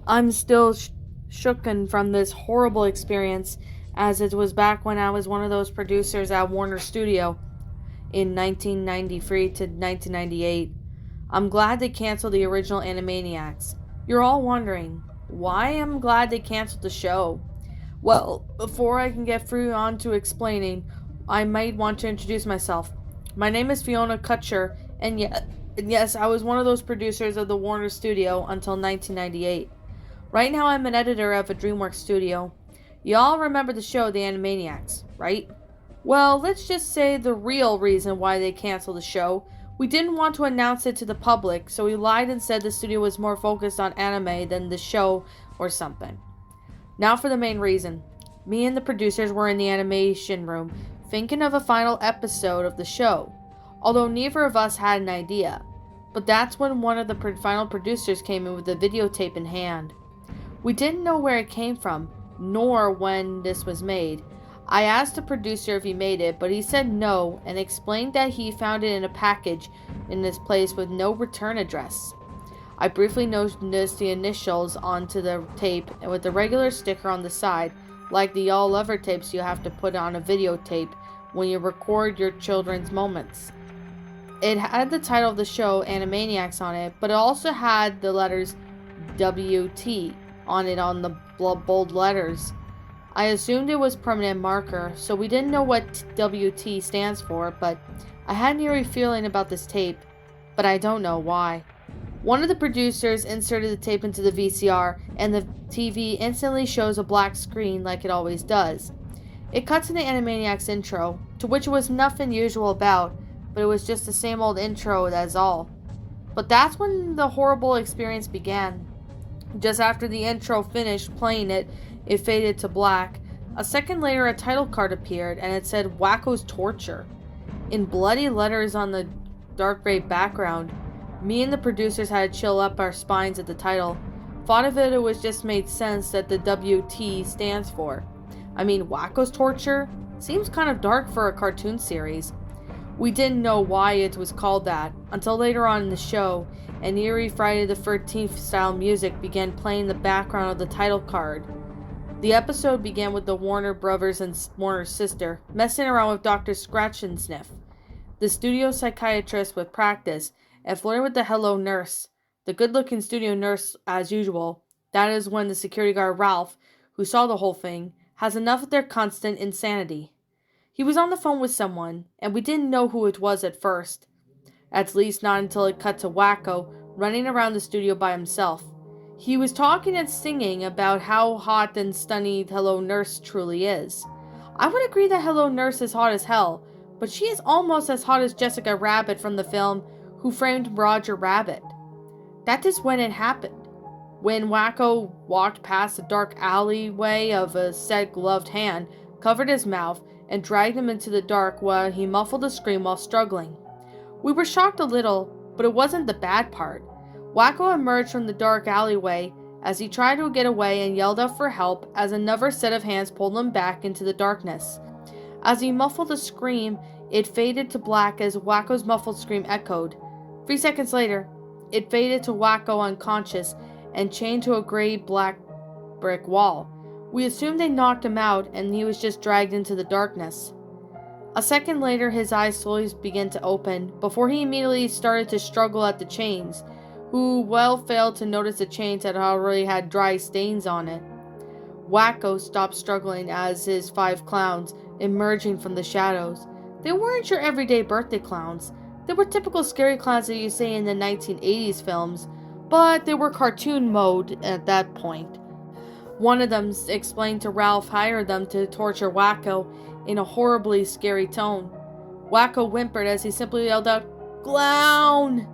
I'm still shooken from this horrible experience, as it was back when I was one of those producers at Warner Studio in 1993 to 1998. I'm glad they canceled the original Animaniacs. You're all wondering, why I'm glad they canceled the show? Well, before I can get through on to explaining, I might want to introduce myself. My name is Fiona Kutcher, and yes, I was one of those producers of the Warner Studio until 1998. Right now, I'm an editor of a DreamWorks studio. Y'all remember the show The Animaniacs, right? Well, let's just say the real reason why they canceled the show. We didn't want to announce it to the public, so we lied and said the studio was more focused on anime than the show or something. Now for the main reason. Me and the producers were in the animation room, thinking of a final episode of the show, although neither of us had an idea. But that's when one of the final producers came in with a videotape in hand. We didn't know where it came from, nor when this was made. I asked the producer if he made it, but he said no and explained that he found it in a package in this place with no return address. I briefly noticed the initials onto the tape and with the regular sticker on the side, like the all other tapes you have to put on a videotape when you record your children's moments. It had the title of the show, Animaniacs, on it, but it also had the letters WT on it on the bold letters. I assumed it was permanent marker, so we didn't know what WT stands for, but I had an eerie feeling about this tape, but I don't know why. One of the producers inserted the tape into the VCR, and the TV instantly shows a black screen like it always does. It cuts to the Animaniacs intro, to which was nothing usual about, but it was just the same old intro as all. But that's when the horrible experience began. Just after the intro finished playing it faded to black. A second later, a title card appeared, and it said Wakko's Torture in bloody letters on the dark gray background. Me and the producers had to chill up our spines at the title. Thought of it was just made sense that the WT stands for. I mean, Wakko's Torture? Seems kind of dark for a cartoon series. We didn't know why it was called that, until later on in the show, and eerie Friday the 13th style music began playing in the background of the title card. The episode began with the Warner brothers and Warner's sister messing around with Dr. Scratch and Sniff, the studio psychiatrist with practice, and flirting with the hello nurse, the good-looking studio nurse as usual. That is when the security guard Ralph, who saw the whole thing, has enough of their constant insanity. He was on the phone with someone, and we didn't know who it was at first. At least not until it cut to Wakko running around the studio by himself. He was talking and singing about how hot and stunning Hello Nurse truly is. I would agree that Hello Nurse is hot as hell, but she is almost as hot as Jessica Rabbit from the film Who Framed Roger Rabbit. That is when it happened. When Wakko walked past the dark alleyway of a said gloved hand, covered his mouth, and dragged him into the dark while he muffled a scream while struggling. We were shocked a little, but it wasn't the bad part. Wakko emerged from the dark alleyway as he tried to get away and yelled out for help as another set of hands pulled him back into the darkness. As he muffled a scream, it faded to black as Wakko's muffled scream echoed. 3 seconds later, it faded to Wakko unconscious and chained to a gray-black brick wall. We assumed they knocked him out and he was just dragged into the darkness. A second later, his eyes slowly began to open before he immediately started to struggle at the chains, who well failed to notice the chains had already had dry stains on it. Wakko stopped struggling as his 5 clowns emerging from the shadows. They weren't your everyday birthday clowns. They were typical scary clowns that you see in the 1980s films, but they were cartoon mode at that point. One of them explained to Ralph hired them to torture Wakko in a horribly scary tone. Wakko whimpered as he simply yelled out, "Clown!"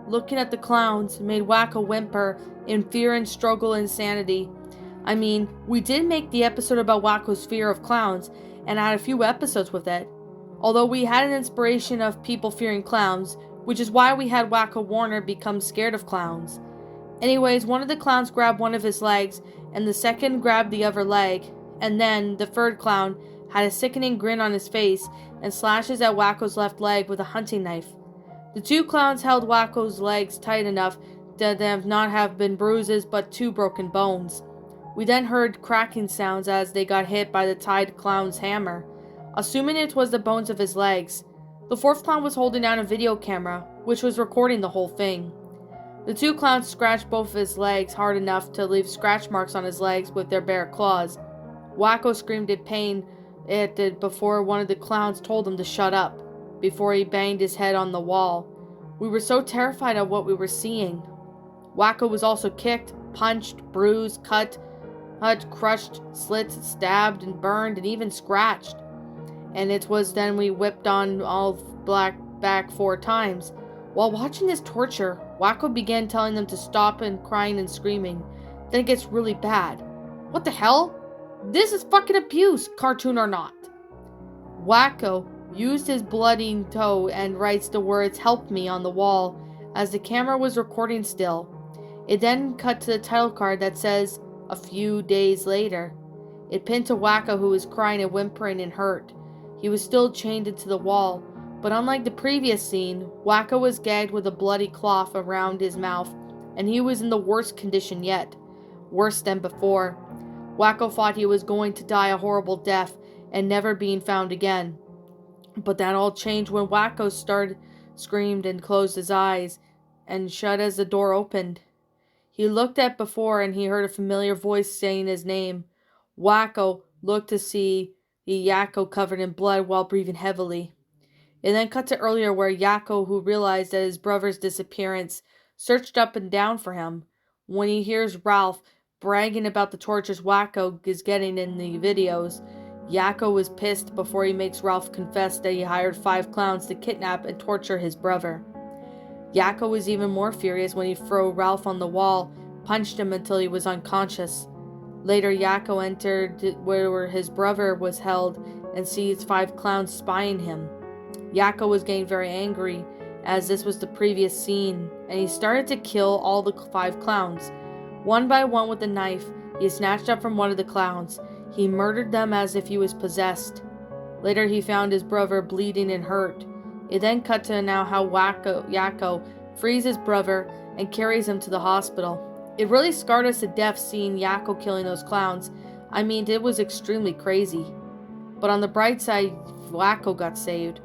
Looking at the clowns made Wakko whimper in fear and struggle insanity. I mean, we did make the episode about Wakko's fear of clowns and had a few episodes with it. Although we had an inspiration of people fearing clowns, which is why we had Wakko Warner become scared of clowns. Anyways, one of the clowns grabbed one of his legs, and the second grabbed the other leg, and then the third clown had a sickening grin on his face and slashes at Wakko's left leg with a hunting knife. The 2 clowns held Wakko's legs tight enough have not have been bruises but 2 broken bones. We then heard cracking sounds as they got hit by the tied clown's hammer, assuming it was the bones of his legs. The 4th clown was holding down a video camera, which was recording the whole thing. The 2 clowns scratched both of his legs hard enough to leave scratch marks on his legs with their bare claws. Wacko screamed in pain before one of the clowns told him to shut up, before he banged his head on the wall. We were so terrified of what we were seeing. Wacko was also kicked, punched, bruised, cut, crushed, slit, stabbed, and burned, and even scratched. And it was then we whipped on all black back 4 times. While watching this torture, Wacko began telling them to stop and crying and screaming. Then it gets really bad. What the hell? This is fucking abuse, cartoon or not. Wacko used his bloody toe and writes the words "help me" on the wall as the camera was recording still. It then cut to the title card that says "a few days later." It pinned to Wacko, who was crying and whimpering and hurt. He was still chained into the wall, but unlike the previous scene, Wacko was gagged with a bloody cloth around his mouth, and he was in the worst condition yet. Worse than before. Wacko thought he was going to die a horrible death and never being found again. But that all changed when Wacko screamed and closed his eyes and shut as the door opened. He looked at before and he heard a familiar voice saying his name. Wacko looked to see Yakko covered in blood while breathing heavily. It then cut to earlier where Yakko, who realized that his brother's disappearance, searched up and down for him. When he hears Ralph bragging about the tortures Wacko is getting in the videos, Yakko is pissed before he makes Ralph confess that he hired 5 clowns to kidnap and torture his brother. Yakko was even more furious when he threw Ralph on the wall, punched him until he was unconscious. Later, Yakko entered where his brother was held and sees 5 clowns spying him. Yakko was getting very angry, as this was the previous scene, and he started to kill all the 5 clowns. One by one with a knife, he snatched up from one of the clowns. He murdered them as if he was possessed. Later, he found his brother bleeding and hurt. It then cut to now how Yakko frees his brother and carries him to the hospital. It really scarred us to death seeing Yakko killing those clowns. I mean, it was extremely crazy. But on the bright side, Wacko got saved.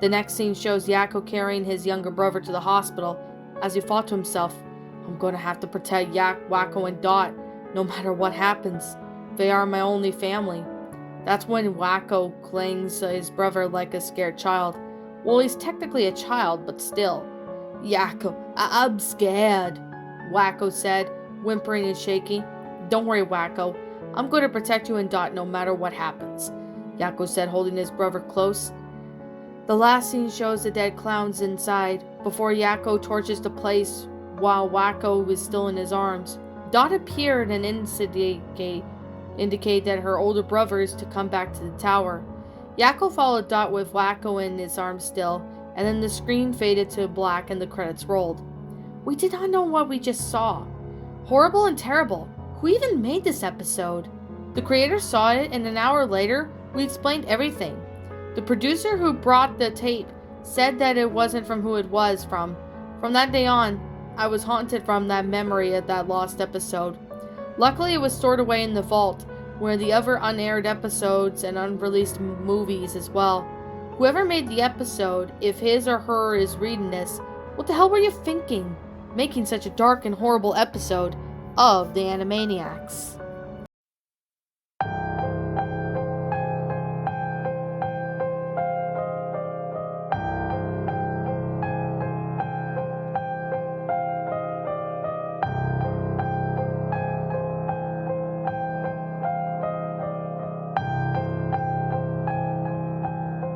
The next scene shows Yakko carrying his younger brother to the hospital as he thought to himself, I'm going to have to protect Wacko and Dot no matter what happens. They are my only family. That's when Wacko clings to his brother like a scared child. Well, he's technically a child, but still. Yakko, I'm scared, Wacko said, whimpering and shaking. Don't worry, Wacko. I'm going to protect you and Dot no matter what happens, Yakko said, holding his brother close. The last scene shows the dead clowns inside, before Yakko torches the place while Wacko is still in his arms. Dot appeared and indicate that her older brother is to come back to the tower. Yakko followed Dot with Wacko in his arms still, and then the screen faded to black and the credits rolled. We did not know what we just saw. Horrible and terrible. Who even made this episode? The creator saw it, and an hour later, we explained everything. The producer who brought the tape said that it wasn't from who it was from. From that day on, I was haunted from that memory of that lost episode. Luckily, it was stored away in the vault, where the other unaired episodes and unreleased movies as well. Whoever made the episode, if his or her is reading this, what the hell were you thinking? Making such a dark and horrible episode of the Animaniacs.